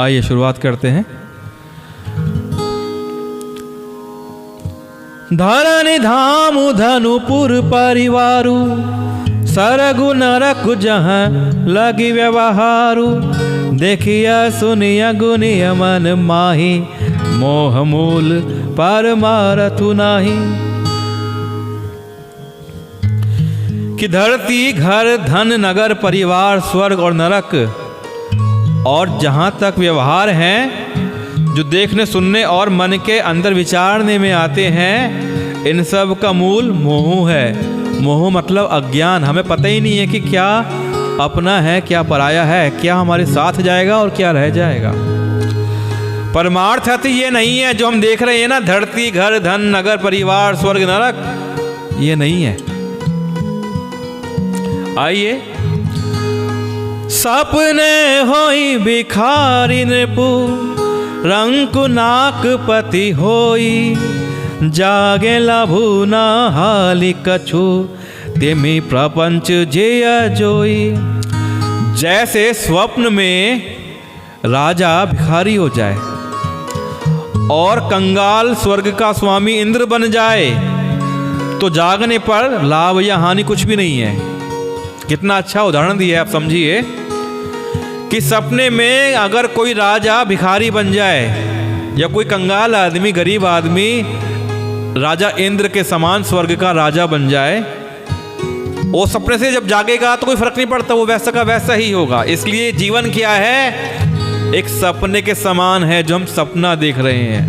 आइए शुरुआत करते हैं। धरनि धामु धनुपुर परिवारु, सरगु नरक जहाँ लगी व्यवहारु, देखिया सुनिया गुनिया मन माही, मोह मूल परमारथु नाही। कि धरती, घर, धन, नगर, परिवार, स्वर्ग और नरक और जहाँ तक व्यवहार हैं जो देखने सुनने और मन के अंदर विचारने में आते हैं, इन सब का मूल मोह है। मोह मतलब अज्ञान। हमें पता ही नहीं है कि क्या अपना है, क्या पराया है, क्या हमारे साथ जाएगा और क्या रह जाएगा। परमार्थ अर्थ ये नहीं है जो हम देख रहे हैं ना, धरती, घर, धन, नगर, परिवार, स्वर्ग, नरक, ये नहीं है। आइए। सपने होई भिखारी नृपु, रंकु नाक पति होई, जागे लभु ना हालि कछु, तिमि प्रपंच जेय जोई। जैसे स्वप्न में राजा भिखारी हो जाए और कंगाल स्वर्ग का स्वामी इंद्र बन जाए, तो जागने पर लाभ या हानि कुछ भी नहीं है। कितना अच्छा उदाहरण दिया है, आप समझिए कि सपने में अगर कोई राजा भिखारी बन जाए या कोई कंगाल आदमी, गरीब आदमी राजा इंद्र के समान स्वर्ग का राजा बन जाए, वो सपने से जब जागेगा तो कोई फर्क नहीं पड़ता, वो वैसा का वैसा ही होगा। इसलिए जीवन क्या है? एक सपने के समान है जो हम सपना देख रहे हैं।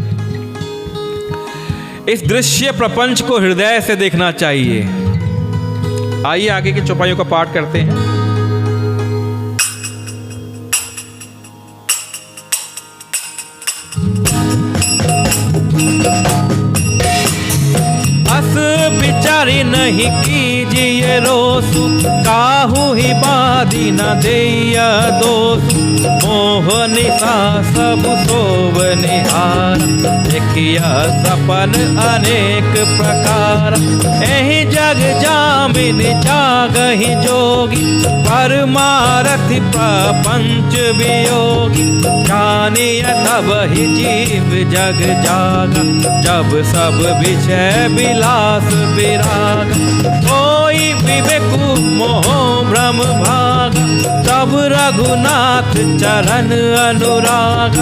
इस दृश्य प्रपंच को हृदय से देखना चाहिए। आइए आगे की चौपाइयों का पाठ करते हैं। अस विचारी नहीं कीजिए रोसु, काहू ही बादी न देया दोसु, मोह निशा सब सोव निहार, देखिया सपन अनेक प्रकार। एहि जग जामिन जागहि जोगी, परमारथि प्रपंच वियोगी। जानिया तब ही जीव जग जागा, जब सब विषय विलास विराग। कोई विवेकु मोह भ्रम भाग, तब रघुनाथ चरण अनुराग।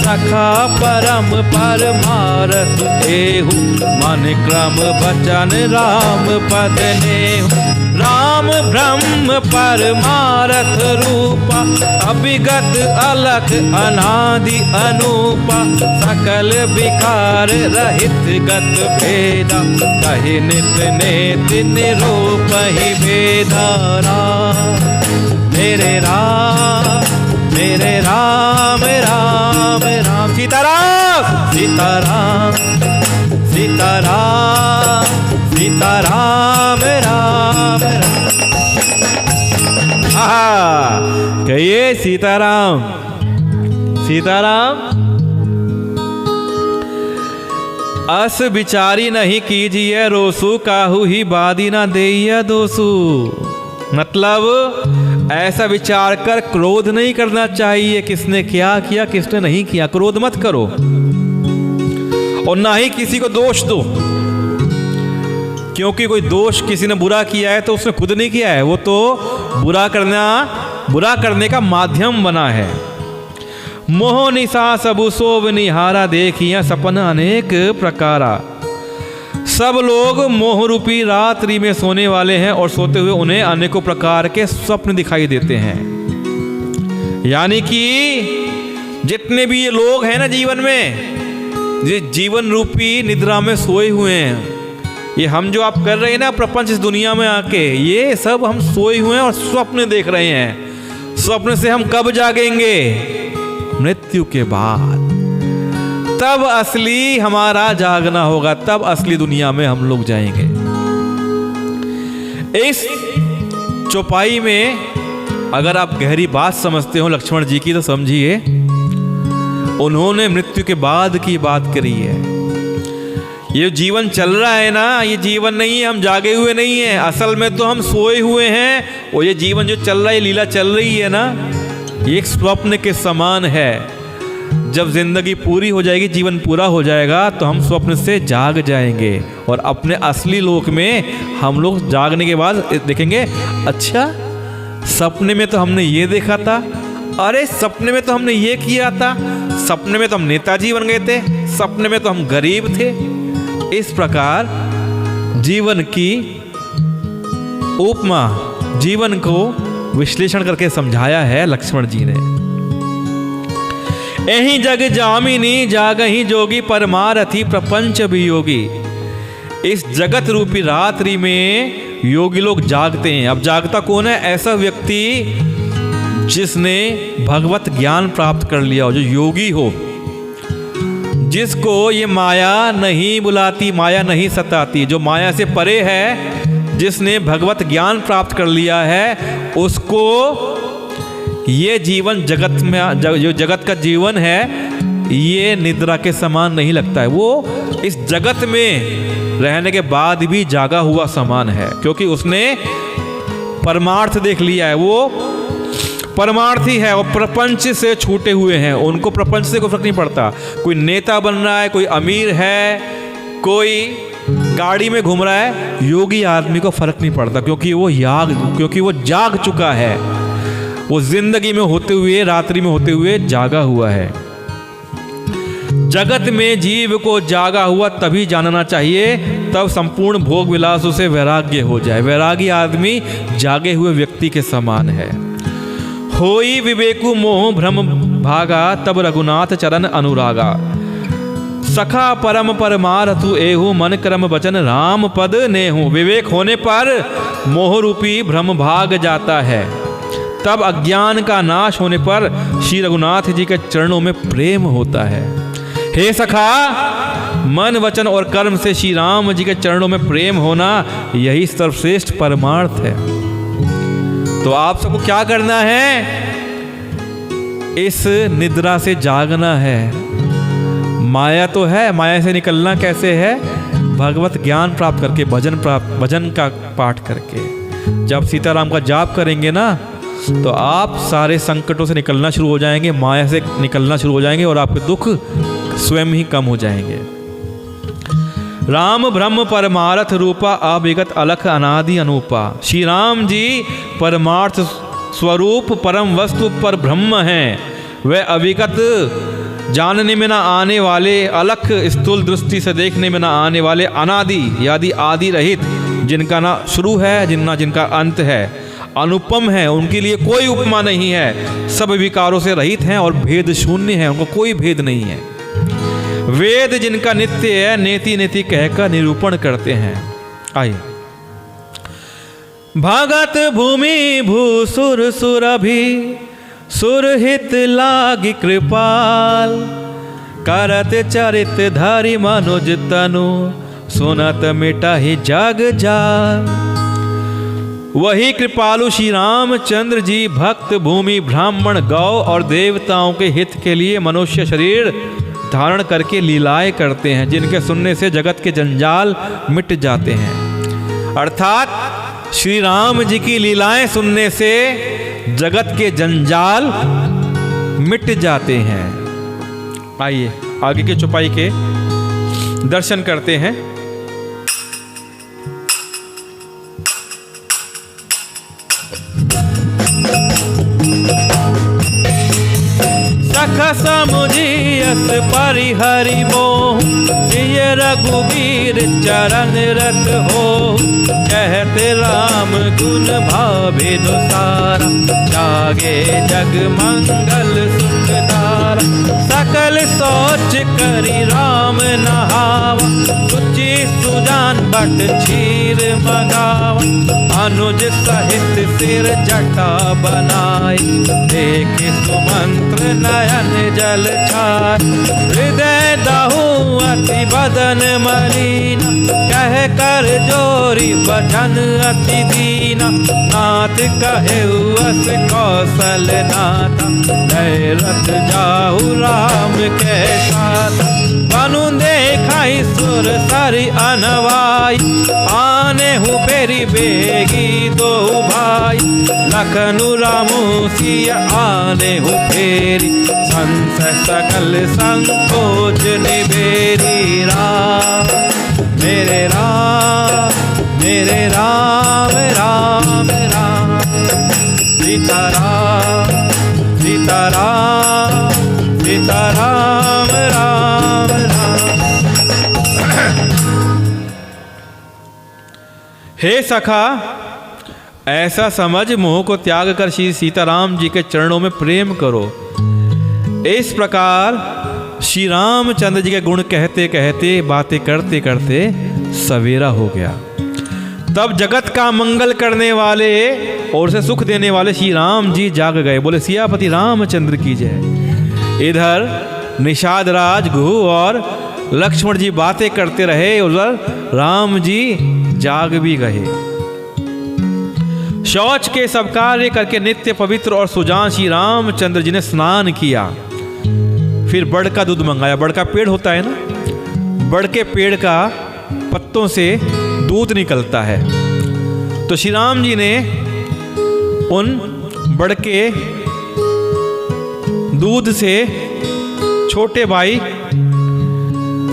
सखा परम परमारथ एहु, मन क्रम वचन राम पद नेहु। राम ब्रह्म परमारथ रूपा, अभिगत अलख अनादि अनूपा। सकल विकार रहित गत भेदा, कहि नित नेत निरूपहि भेदा। मेरे राम राम राम, सीताराम सीताराम सीताराम सीताराम राम राम। कहिए सीताराम सीताराम। अस विचारी नहीं कीजिए रोसु, काहू ही बादी ना देइया दोसु। मतलब ऐसा विचार कर क्रोध नहीं करना चाहिए, किसने क्या किया किसने नहीं किया, क्रोध मत करो। और ना ही किसी को दोष दो, क्योंकि कोई दोष किसी ने बुरा किया है तो उसने खुद नहीं किया है, वो तो बुरा करने का माध्यम बना है। मोह निशा सबु सोव निहारा, देखिया सपन अनेक प्रकारा। सब लोग मोह रूपी रात्रि में सोने वाले हैं और सोते हुए उन्हें अनेकों प्रकार के स्वप्न दिखाई देते हैं। यानी कि जितने भी ये लोग हैं ना जीवन में, ये जीवन रूपी निद्रा में सोए हुए हैं, ये हम जो आप कर रहे हैं ना प्रपंच इस दुनिया में आके, ये सब हम सोए हुए हैं और स्वप्न देख रहे हैं। स्वप्न से हम कब जागेंगे? मृत्यु के बाद। तब असली हमारा जागना होगा, तब असली दुनिया में हम लोग जाएंगे। इस चौपाई में अगर आप गहरी बात समझते हो लक्ष्मण जी की, तो समझिए उन्होंने मृत्यु के बाद की बात करी है। ये जीवन चल रहा है ना, ये जीवन नहीं है, हम जागे हुए नहीं हैं, असल में तो हम सोए हुए हैं। और ये जीवन जो चल रहा है, ये लीला चल रही है ना, ये एक स्वप्न के समान है। जब जिंदगी पूरी हो जाएगी, जीवन पूरा हो जाएगा, तो हम स्वप्न से जाग जाएंगे और अपने असली लोक में हम लोग जागने के बाद देखेंगे, अच्छा सपने में तो हमने ये देखा था, अरे सपने में तो हमने ये किया था, सपने में तो हम नेताजी बन गए थे, सपने में तो हम गरीब थे। इस प्रकार जीवन की उपमा, जीवन को विश्लेषण करके समझाया है लक्ष्मण जी ने। यही जग जामिनी जागही जोगी परमारथी प्रपंच वियोगी। इस जगत रूपी रात्रि में योगी लोग जागते हैं। अब जागता कौन है? ऐसा व्यक्ति जिसने भगवत ज्ञान प्राप्त कर लिया हो, जो योगी हो, जिसको ये माया नहीं बुलाती, माया नहीं सताती, जो माया से परे है, जिसने भगवत ज्ञान प्राप्त कर लिया है, उसको ये जीवन जगत में, जो जगत का जीवन है, ये निद्रा के समान नहीं लगता है। वो इस जगत में रहने के बाद भी जागा हुआ समान है, क्योंकि उसने परमार्थ देख लिया है। वो परमार्थी है और प्रपंच से छूटे हुए हैं। उनको प्रपंच से कोई फर्क नहीं पड़ता। कोई नेता बन रहा है, कोई अमीर है, कोई गाड़ी में घूम रहा है, योगी आदमी को फर्क नहीं पड़ता, क्योंकि वो जाग चुका है। वो जिंदगी में होते हुए, रात्रि में होते हुए जागा हुआ है। जगत में जीव को जागा हुआ तभी जानना चाहिए, तब संपूर्ण भोग विलासों से वैराग्य हो जाए। वैरागी आदमी जागे हुए व्यक्ति के समान है। होई विवेकु मोह भ्रम भागा, तब रघुनाथ चरण अनुरागा। सखा परम परमारथु एहु, मन क्रम वचन राम पद नेहु। विवेक होने पर मोह रूपी भ्रम भाग जाता है, तब अज्ञान का नाश होने पर श्री रघुनाथ जी के चरणों में प्रेम होता है। हे सखा, मन वचन और कर्म से श्री राम जी के चरणों में प्रेम होना, यही सर्वश्रेष्ठ परमार्थ है। तो आप सबको क्या करना है? इस निद्रा से जागना है। माया तो है, माया से निकलना कैसे है? भगवत ज्ञान प्राप्त करके, भजन का पाठ करके। जब सीताराम का जाप करेंगे ना, तो आप सारे संकटों से निकलना शुरू हो जाएंगे, माया से निकलना शुरू हो जाएंगे और आपके दुख स्वयं ही कम हो जाएंगे। राम ब्रह्म परमार्थ रूपा, अविगत अलख अनादि अनूपा। श्री राम जी परमार्थ स्वरूप परम वस्तु पर ब्रह्म हैं। वे अविगत, जानने में ना आने वाले, अलख स्थूल दृष्टि से देखने में ना आने वाले, अनादि यादि आदि रहित, जिनका ना शुरू है, जिनका अंत है, अनुपम है, उनके लिए कोई उपमा नहीं है। सब विकारों से रहित हैं और भेद शून्य है, उनको कोई भेद नहीं है। वेद जिनका नित्य है, नेति नेति कहकर निरूपण करते हैं। आइए। भागत भूमि भूसुर सुरभि, सुरहित लागी कृपाल। करत चरित धरि मनुज तनु, सुनत मिटाहि जग जाल। वही कृपालु श्री रामचंद्र जी भक्त, भूमि, ब्राह्मण, गौ और देवताओं के हित के लिए मनुष्य शरीर धारण करके लीलाएं करते हैं, जिनके सुनने से जगत के जंजाल मिट जाते हैं। अर्थात श्री राम जी की लीलाएं सुनने से जगत के जंजाल मिट जाते हैं। आइए आगे के चौपाई के दर्शन करते हैं। सख समुझियस परिहरि मोह, सिय रघुबीर चरण रत हो। कहते राम गुण भाविनु सारा, जागे जग मंगल सुख धारा। सकल सोच करि राम नहावा, रुचि सुजान बट क्षीर मगावा। अनुज सहित सिर जटा बनाए, देखे सुमंत्र नयन जल छाय। हृदय दहु अति बदन मलिना, कह कर जोरी वचन अति दीना। नाथ कहे अस कौशल नाथा, रथ जाहु राम के साथ। बनु देखाई और सारी अनवाई, आने हूँ फेरी बेगी दो भाई, लखनऊ रामू सिया आने हूँ फेरी, संशय सकल संकोच निबेरी। राम मेरे राम मेरे राम राम राम, सीताराम सीताराम सीताराम राम राम। हे सखा, ऐसा समझ मोह को त्याग कर श्री सीताराम जी के चरणों में प्रेम करो। इस प्रकार श्री रामचंद्र जी के गुण कहते कहते बातें करते करते सवेरा हो गया। तब जगत का मंगल करने वाले और उसे सुख देने वाले श्री राम जी जाग गए। बोले सियापति रामचंद्र की जय। इधर निषाद राज घु और लक्ष्मण जी बातें करते रहे, उधर राम जी जाग भी गए। शौच के सब कार्य करके नित्य पवित्र और सुजान श्री रामचंद्र जी ने स्नान किया। फिर बड़ का दूध मंगाया। बड़ का पेड़ होता है ना, बड़ के पेड़ का पत्तों से दूध निकलता है। तो श्री राम जी ने उन बड़ के दूध से छोटे भाई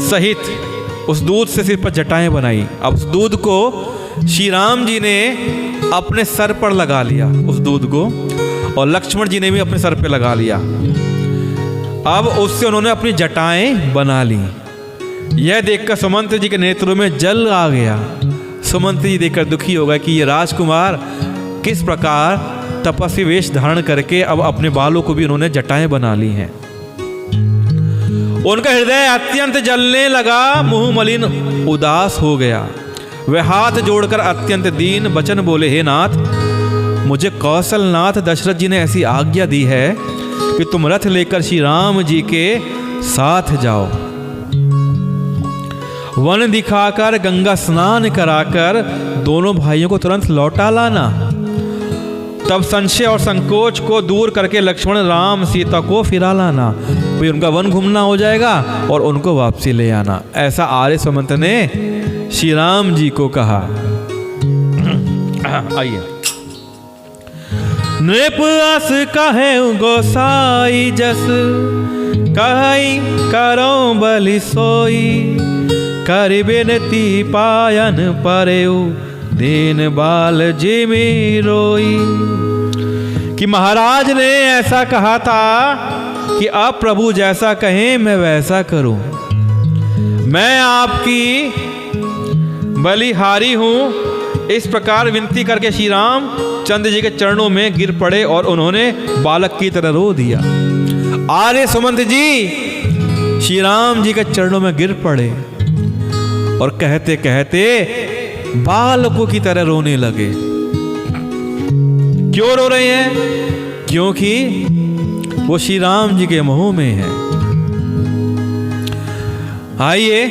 सहित उस दूध से सिर पर जटाएं बनाई। अब उस दूध को श्री राम जी ने अपने सर पर लगा लिया, उस दूध को, और लक्ष्मण जी ने भी अपने सर पे लगा लिया। अब उससे उन्होंने अपनी जटाएं बना ली। यह देखकर सुमंत्र जी के नेत्रों में जल आ गया। सुमंत्र जी देखकर दुखी हो गए कि ये राजकुमार किस प्रकार तपस्वी वेश धारण करके अब अपने बालों को भी उन्होंने जटाएं बना ली हैं। उनका हृदय अत्यंत जलने लगा, मुंह मलिन उदास हो गया। वे हाथ जोड़कर अत्यंत दीन वचन बोले, हे नाथ, मुझे कौशलनाथ दशरथ जी ने ऐसी आज्ञा दी है कि तुम रथ लेकर श्री राम जी के साथ जाओ। वन दिखाकर गंगा स्नान कराकर दोनों भाइयों को तुरंत लौटा लाना। तब संशय और संकोच को दूर करके लक्ष्मण राम सीता को फिरा लाना। भाई उनका वन घूमना हो जाएगा और उनको वापसी ले आना। ऐसा आर्य सुमंत ने श्री राम जी को कहा। आइए। नृप अस कहे गोसाई जस, कहि करो बलि सोई, करि बिनती पायन परेउ, दीन बाल जिमि रोई। कि महाराज ने ऐसा कहा था कि अब प्रभु जैसा कहें मैं वैसा करूं। मैं आपकी बलिहारी हूं। इस प्रकार विनती करके श्री राम चंद्र जी के चरणों में गिर पड़े और उन्होंने बालक की तरह रो दिया। आर्य सुमंत जी श्री राम जी के चरणों में गिर पड़े और कहते कहते बालकों की तरह रोने लगे। क्यों रो रहे हैं? क्योंकि वो श्री राम जी के मोह में है। आइए,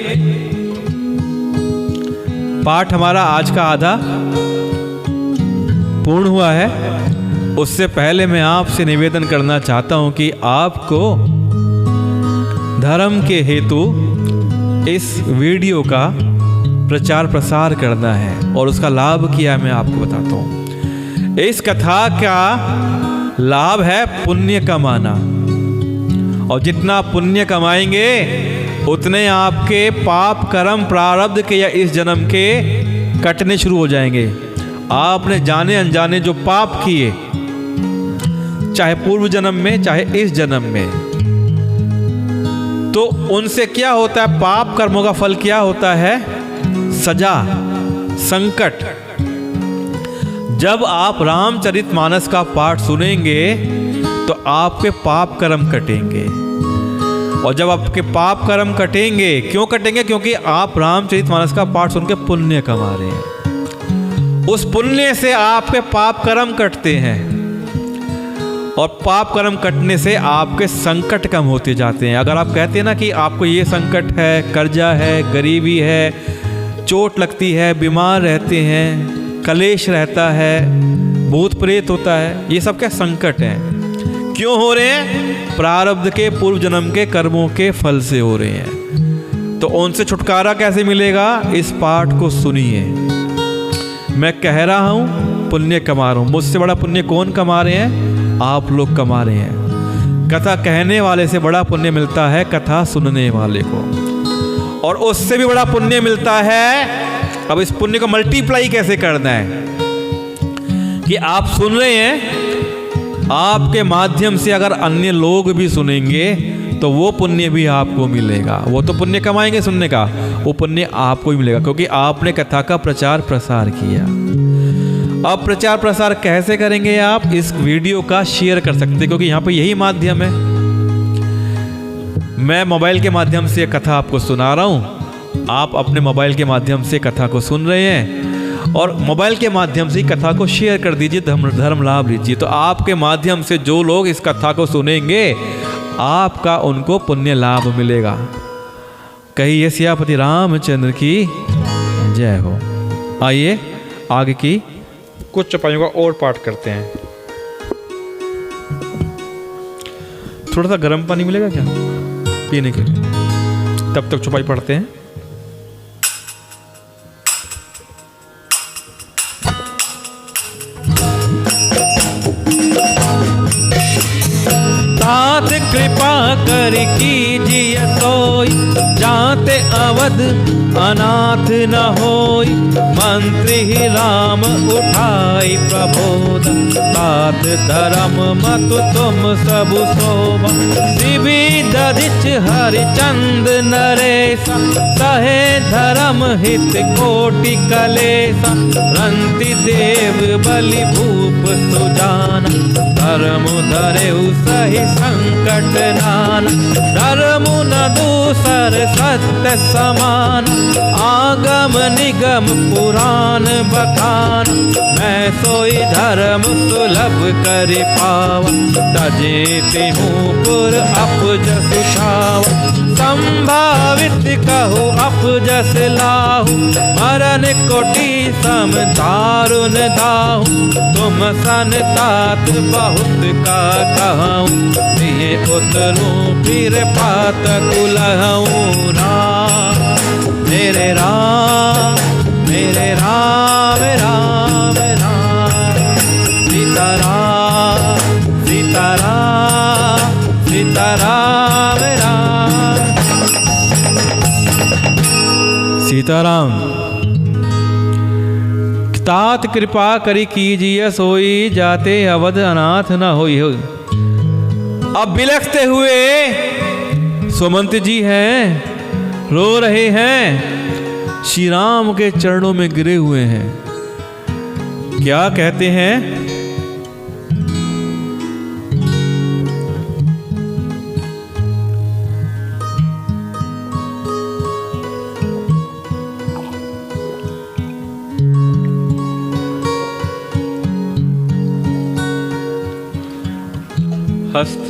पाठ हमारा आज का आधा पूर्ण हुआ है। उससे पहले मैं आपसे निवेदन करना चाहता हूं कि आपको धर्म के हेतु इस वीडियो का प्रचार प्रसार करना है और उसका लाभ क्या मैं आपको बताता हूं। इस कथा का लाभ है पुण्य कमाना, और जितना पुण्य कमाएंगे उतने आपके पाप कर्म प्रारब्ध के या इस जन्म के कटने शुरू हो जाएंगे। आपने जाने अनजाने जो पाप किए, चाहे पूर्व जन्म में चाहे इस जन्म में, तो उनसे क्या होता है? पाप कर्मों का फल क्या होता है? सजा, संकट। जब आप रामचरितमानस का पाठ सुनेंगे तो आपके पाप कर्म कटेंगे, और जब आपके पाप कर्म कटेंगे, क्यों कटेंगे? क्योंकि आप रामचरितमानस का पाठ सुन के पुण्य कमा रहे हैं। उस पुण्य से आपके पाप कर्म कटते हैं, और पाप कर्म कटने से आपके संकट कम होते जाते हैं। अगर आप कहते हैं ना कि आपको ये संकट है, कर्जा है, गरीबी है, चोट लगती है, बीमार रहते हैं, कलेश रहता है, भूत प्रेत होता है, ये सब क्या संकट हैं? क्यों हो रहे हैं? प्रारब्ध के पूर्व जन्म के कर्मों के फल से हो रहे हैं। तो उनसे छुटकारा कैसे मिलेगा? इस पाठ को सुनिए। मैं कह रहा हूँ, पुण्य कमा रहा हूँ। मुझसे बड़ा पुण्य कौन कमा रहे हैं? आप लोग कमा रहे हैं। कथा कहने वाले से बड़ा पुण्य मिलता है कथा सुनने वाले को, और उससे भी बड़ा पुण्य मिलता है। अब इस पुण्य को मल्टीप्लाई कैसे करना है कि आप सुन रहे हैं, आपके माध्यम से अगर अन्य लोग भी सुनेंगे तो वो पुण्य भी आपको मिलेगा। वो तो पुण्य कमाएंगे सुनने का, वो पुण्य आपको ही मिलेगा, क्योंकि आपने कथा का प्रचार प्रसार किया। अब प्रचार प्रसार कैसे करेंगे? आप इस वीडियो का शेयर कर सकते हैं, क्योंकि यहाँ पे यही माध्यम है। मैं मोबाइल के माध्यम से कथा आपको सुना रहा हूँ, आप अपने मोबाइल के माध्यम से कथा को सुन रहे हैं, और मोबाइल के माध्यम से कथा को शेयर कर दीजिए, धर्म लाभ लीजिए। तो आपके माध्यम से जो लोग इस कथा को सुनेंगे, आपका उनको पुण्य लाभ मिलेगा। कहिए सियापति रामचंद्र की जय हो। आइए आगे की कुछ चौपाइयों का और पाठ करते हैं। थोड़ा सा गर्म पानी मिलेगा क्या पीने के लिए? तब तक चौपाई पढ़ते हैं। तात कृपा कर कीजिए सोई, जाते अवध अनाथ न होई। मंत्री ही राम उठाई प्रबोध, तात धर्म मत तुम सब शोभा। शिवी दधिच हरिचंद नरेशा, सहे धर्म हित कोटि कलेसा। रंति देव बलि भूप सुजाना, धर्म धरेउ सही संकट नाना। धर्म न दूसर सत्य समान, आगम निगम पुराण बखान। मैं सोई धर्म सुलभ कर पावा, तजेति हूँ पुर अपजस उठावा। संभावित कहूँ अपजस लाहू, मरण कोटि सम दारुण दाहू। तुम सन तात बहुत का कहूँ, दिए उतरूं फिर पात कुलहूँ। राम मेरे राम, मेरे राम राम राम। सीताराम सीताराम सीताराम राम। सीताराम। तात कृपा करी कीजिए सोई, जाते अवध अनाथ न होई। अब बिलखते हुए सुमंत जी हैं, रो रहे हैं, श्री राम के चरणों में गिरे हुए हैं। क्या कहते हैं? हस्त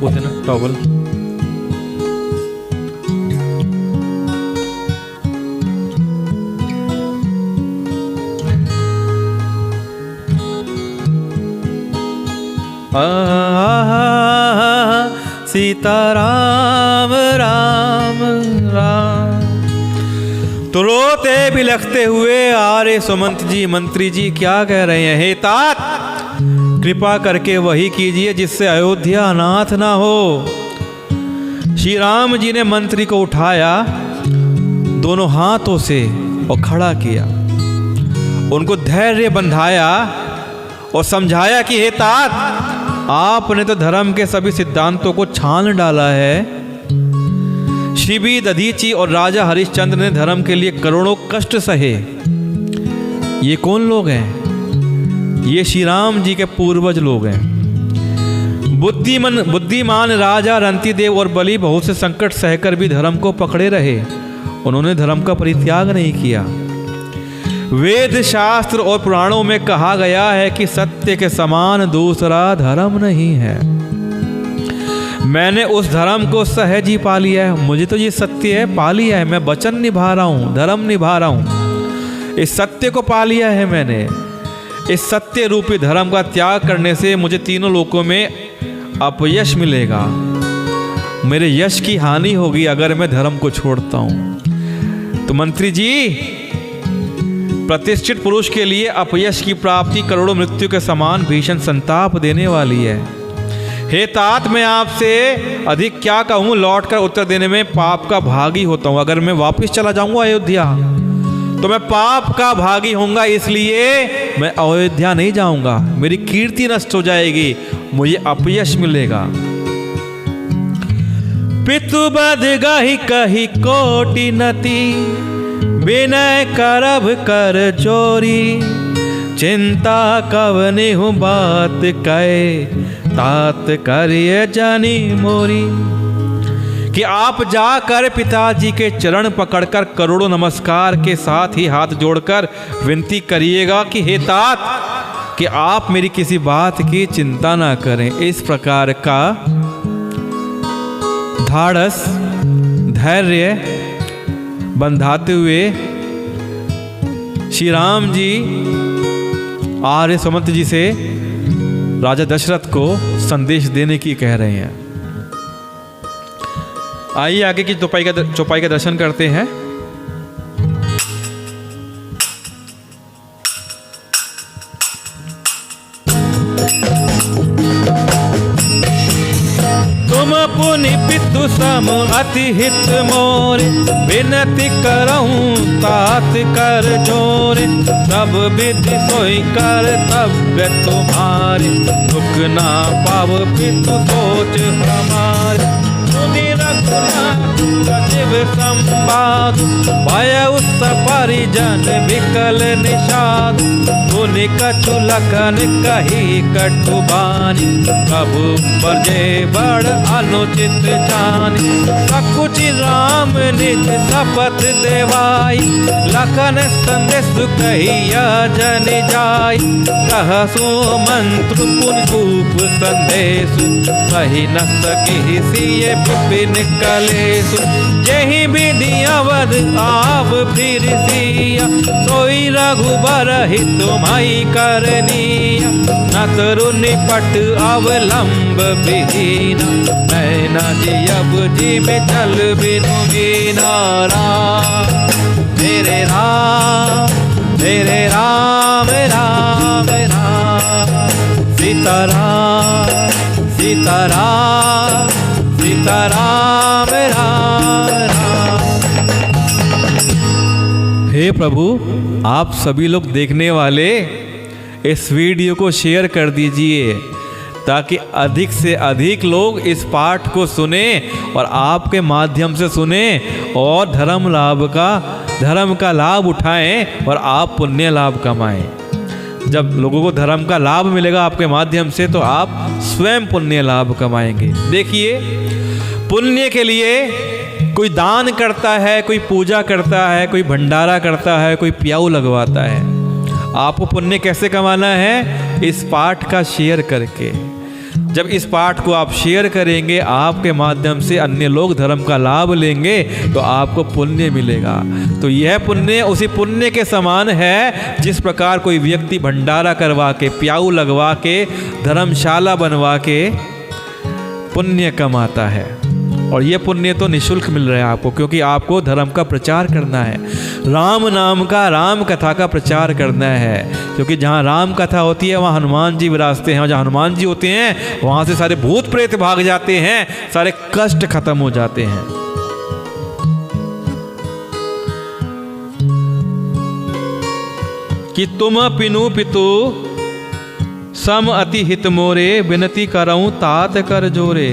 वो थे ना टॉवल। सीताराम राम राम। तो रोते बिलखते हुए आ रहे सुमंत जी, मंत्री जी क्या कह रहे हैं? हे तात, कृपा करके वही कीजिए जिससे अयोध्या अनाथ ना हो। श्री राम जी ने मंत्री को उठाया दोनों हाथों से और खड़ा किया, उनको धैर्य बंधाया और समझाया कि हे तात, आपने तो धर्म के सभी सिद्धांतों को छान डाला है। शिवी दधीची और राजा हरिश्चंद्र ने धर्म के लिए करोड़ों कष्ट सहे। ये कौन लोग हैं? ये श्री राम जी के पूर्वज लोग हैं। बुद्धिमान राजा रंतिदेव और बलि बहुत से संकट सहकर भी धर्म को पकड़े रहे, उन्होंने धर्म का परित्याग नहीं किया। वेद शास्त्र और पुराणों में कहा गया है कि सत्य के समान दूसरा धर्म नहीं है। मैंने उस धर्म को सहज ही पा लिया है। मुझे तो ये सत्य है पा लिया है, मैं वचन निभा रहा हूँ, धर्म निभा रहा हूँ, इस सत्य को पा लिया है मैंने। इस सत्य रूपी धर्म का त्याग करने से मुझे तीनों लोकों में अपयश मिलेगा। मेरे यश की हानि होगी अगर मैं धर्म को छोड़ता हूं। तो मंत्री जी, प्रतिष्ठित पुरुष के लिए अपयश की प्राप्ति करोड़ों मृत्यु के समान भीषण संताप देने वाली है। हे तात, मैं आपसे अधिक क्या कहूं, लौटकर उत्तर देने में पाप का भागी होता हूं। अगर मैं वापस चला जाऊंगा अयोध्या तो मैं पाप का भागी होऊंगा, इसलिए मैं अयोध्या नहीं जाऊंगा। मेरी कीर्ति नष्ट हो जाएगी, मुझे अपयश मिलेगा। पितु बध गहि कही कोटि नति, विनय करब कर जोरी। चिंता कवनि हूँ बात कहे, तात करिए जानी मोरी। कि आप जाकर पिताजी के चरण पकड़कर करोड़ों नमस्कार के साथ ही हाथ जोड़कर विनती करिएगा कि हे तात, कि आप मेरी किसी बात की चिंता ना करें। इस प्रकार का धाड़स धैर्य बंधाते हुए श्री राम जी आर्य सुमंत जी से राजा दशरथ को संदेश देने की कह रहे हैं। आइए आगे की चौपाई का दर्शन करते हैं। तुम पुनि पितु सम अति हित मोरे, विनती करऊं तात कर जोरे। सब विधि सोई कर्तव्य तुम्हारे, दुख ना पाव पितु सोच हमारे। सुनि रघुनाथ सचिव संवाद, भय उस परिजन विकल निषाद। सुनि कछु लखन कही कटु बानी, प्रभु बरजे बड़ अनुचित जानी। सकुचि राम निज शपथ देवाई, लखन संदेश कहिया जन जाय। कहसु मंत्र पुनि कूप संदेश, कही न सकी सिय विपिन कलेसु। जेहि विधि अवध आव फिर सिया, सोई रघुबर हित तुम्हारी करनीय। न तरु निपट अवलंब विहीना, नैना जियब जी में चल बिनु मीना। मेरे राम राम राम राम, सीताराम सीताराम सीताराम राम राम। हे प्रभु, आप सभी लोग देखने वाले इस वीडियो को शेयर कर दीजिए, ताकि अधिक से अधिक लोग इस पाठ को सुने और आपके माध्यम से सुने और धर्म का लाभ उठाएं और आप पुण्य लाभ कमाएं। जब लोगों को धर्म का लाभ मिलेगा आपके माध्यम से, तो आप स्वयं पुण्य लाभ कमाएंगे। देखिए, पुण्य के लिए कोई दान करता है, कोई पूजा करता है, कोई भंडारा करता है, कोई प्याऊ लगवाता है। आपको पुण्य कैसे कमाना है? इस पाठ का शेयर करके। जब इस पाठ को आप शेयर करेंगे, आपके माध्यम से अन्य लोग धर्म का लाभ लेंगे, तो आपको पुण्य मिलेगा। तो यह पुण्य उसी पुण्य के समान है जिस प्रकार कोई व्यक्ति भंडारा करवा के, प्याऊ लगवा के, धर्मशाला बनवा के पुण्य कमाता है। और ये पुण्य तो निःशुल्क मिल रहा है आपको, क्योंकि आपको धर्म का प्रचार करना है, राम नाम का, राम कथा का प्रचार करना है। क्योंकि जहाँ राम कथा होती है वहाँ हनुमान जी विराजते हैं, और जहाँ हनुमान जी होते हैं वहाँ से सारे भूत प्रेत भाग जाते हैं, सारे कष्ट खत्म हो जाते हैं। कि तुम पिनु पितु सम अति हित मोरे, विनती करऊं तात कर जोरे।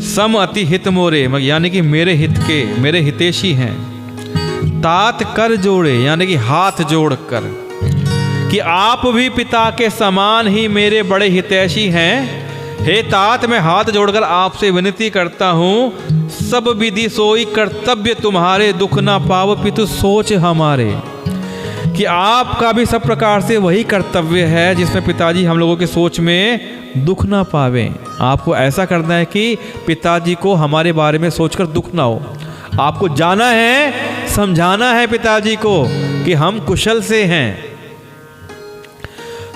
सम अति हित मोरे यानी कि मेरे हित के, मेरे हितैषी हैं। तात कर जोड़े यानी कि हाथ जोड़कर, कि आप भी पिता के समान ही मेरे बड़े हितैषी हैं। हे तात, मैं हाथ जोड़कर आपसे विनती करता हूँ, सब विधि सोई कर्तव्य तुम्हारे, दुख ना पाव पितु सोच हमारे। कि आपका भी सब प्रकार से वही कर्तव्य है जिसमें पिताजी हम लोगों के सोच में दुख ना पावें। आपको ऐसा करना है कि पिताजी को हमारे बारे में सोचकर दुख ना हो। आपको जाना है, समझाना है पिताजी को कि हम कुशल से हैं,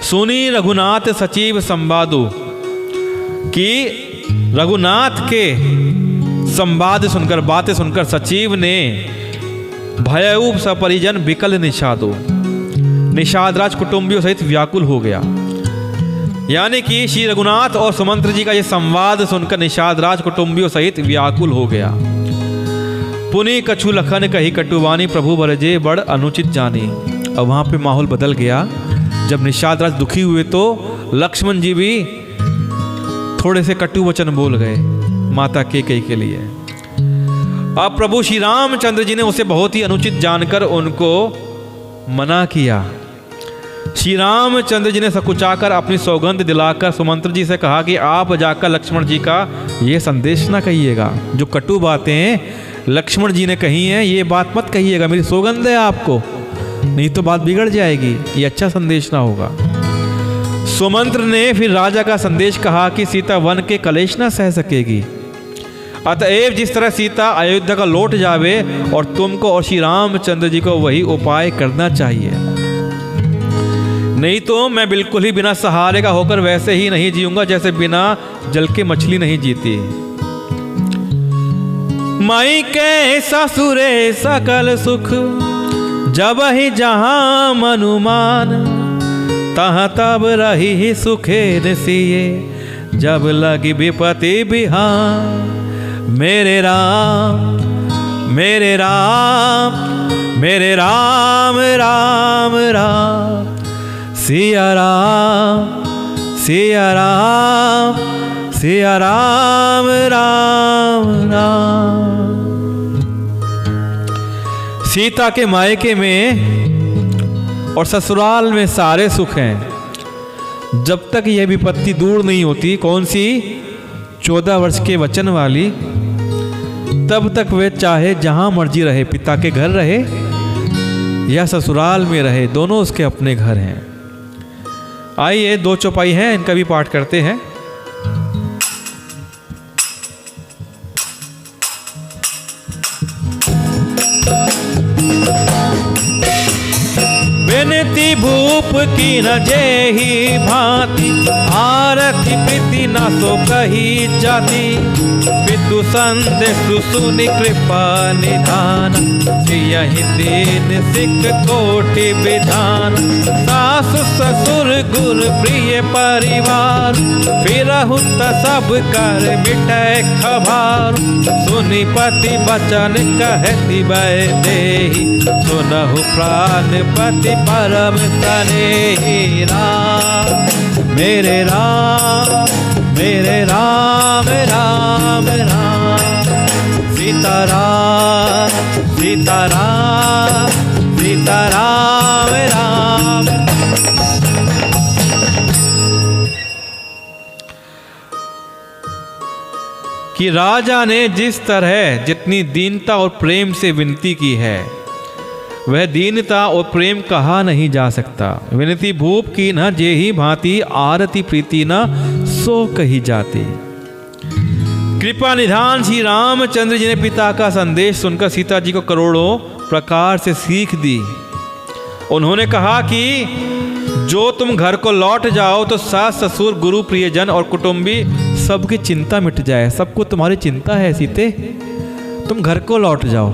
सुनी रघुनाथ सचिव संवादु, कि रघुनाथ के संवाद सुनकर, बातें सुनकर सचिव ने भयऊप सपरिजन विकल निषादो, निषादराज कुटुंबियों सहित व्याकुल हो गया। यानी कि श्री रघुनाथ और सुमंत्र जी का यह संवाद सुनकर निषादराज कुटुंबियों सहित व्याकुल हो गया। पुनि कछु लखन कही कटुवानी, प्रभु बरजे बड़ अनुचित जानी। अब वहां पे माहौल बदल गया। जब निषादराज दुखी हुए तो लक्ष्मण जी भी थोड़े से कटु वचन बोल गए माता केकई के लिए। अब प्रभु श्री रामचंद्र जी ने उसे बहुत ही अनुचित जानकर उनको मना किया। श्री रामचंद्र जी ने सकुचाकर अपनी सौगंध दिलाकर सुमंत्र जी से कहा कि आप जाकर लक्ष्मण जी का ये संदेश ना कहिएगा, जो कटु बातें लक्ष्मण जी ने कही हैं ये बात मत कहिएगा, मेरी सौगंध है आपको, नहीं तो बात बिगड़ जाएगी, ये अच्छा संदेश ना होगा। सुमंत्र ने फिर राजा का संदेश कहा कि सीता वन के कलेश ना सह सकेगी, अतएव जिस तरह सीता अयोध्या का लौट जावे और तुमको और श्री रामचंद्र जी को वही उपाय करना चाहिए, नहीं तो मैं बिल्कुल ही बिना सहारे का होकर वैसे ही नहीं जीऊंगा जैसे बिना जल के मछली नहीं जीती। माई के ससुरे सकल सुख, जब ही जहां मनुमान, तहाँ तब रही ही सुखे नसिए, जब लगी विपत्ति बिहान। मेरे राम मेरे राम मेरे राम राम राम, सिया राम सिया राम सिया राम राम राम। सीता के मायके में और ससुराल में सारे सुख हैं। जब तक यह विपत्ति दूर नहीं होती, कौन सी 14 वर्ष के वचन वाली, तब तक वे चाहे जहां मर्जी रहे, पिता के घर रहे या ससुराल में रहे, दोनों उसके अपने घर हैं। आइए 2 चौपाई हैं, इनका भी पाठ करते हैं। विनती भूप की न जेहि भांति, आरती प्रीति न सो कही जाती। पितु संदेश सुनि कृपा निधान, यही दीन सिख कोटि विधान। सासु ससुर गुर प्रिय परिवार, फिरहु त सब कर मिटै खभार। सुनि पति बचन कहती वैदेही, सुनहु प्राण पति परम स्नेही। राम मेरे राम मेरे राम राम राम, सीताराम सीताराम सीताराम राम। कि राजा ने जिस तरह जितनी दीनता और प्रेम से विनती की है, वह दीनता और प्रेम कहा नहीं जा सकता। विनती भूप की न जेहि भांति, आरती प्रीति न सो कही जाती। कृपा निधान श्री रामचंद्र जी ने पिता का संदेश सुनकर सीता जी को करोड़ों प्रकार से सीख दी। उन्होंने कहा कि जो तुम घर को लौट जाओ तो सास ससुर गुरु प्रियजन और कुटुंबी सबकी चिंता मिट जाए। सबको तुम्हारी चिंता है सीते, तुम घर को लौट जाओ।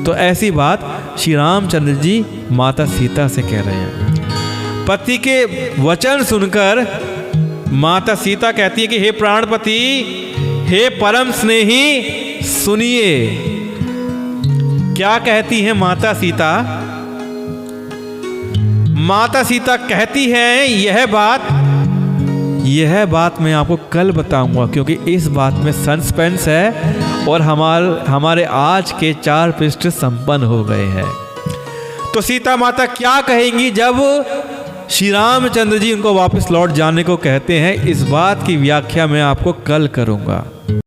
तो ऐसी बात श्री रामचंद्र जी माता सीता से कह रहे हैं। पति के वचन सुनकर माता सीता कहती है कि हे प्राणपति, हे परम स्नेही, सुनिए। क्या कहती है माता सीता? माता सीता कहती है यह बात मैं आपको कल बताऊंगा, क्योंकि इस बात में सस्पेंस है और हमारे आज के 4 पृष्ठ संपन्न हो गए हैं। तो सीता माता क्या कहेंगी जब श्री रामचंद्र जी उनको वापस लौट जाने को कहते हैं, इस बात की व्याख्या मैं आपको कल करूंगा।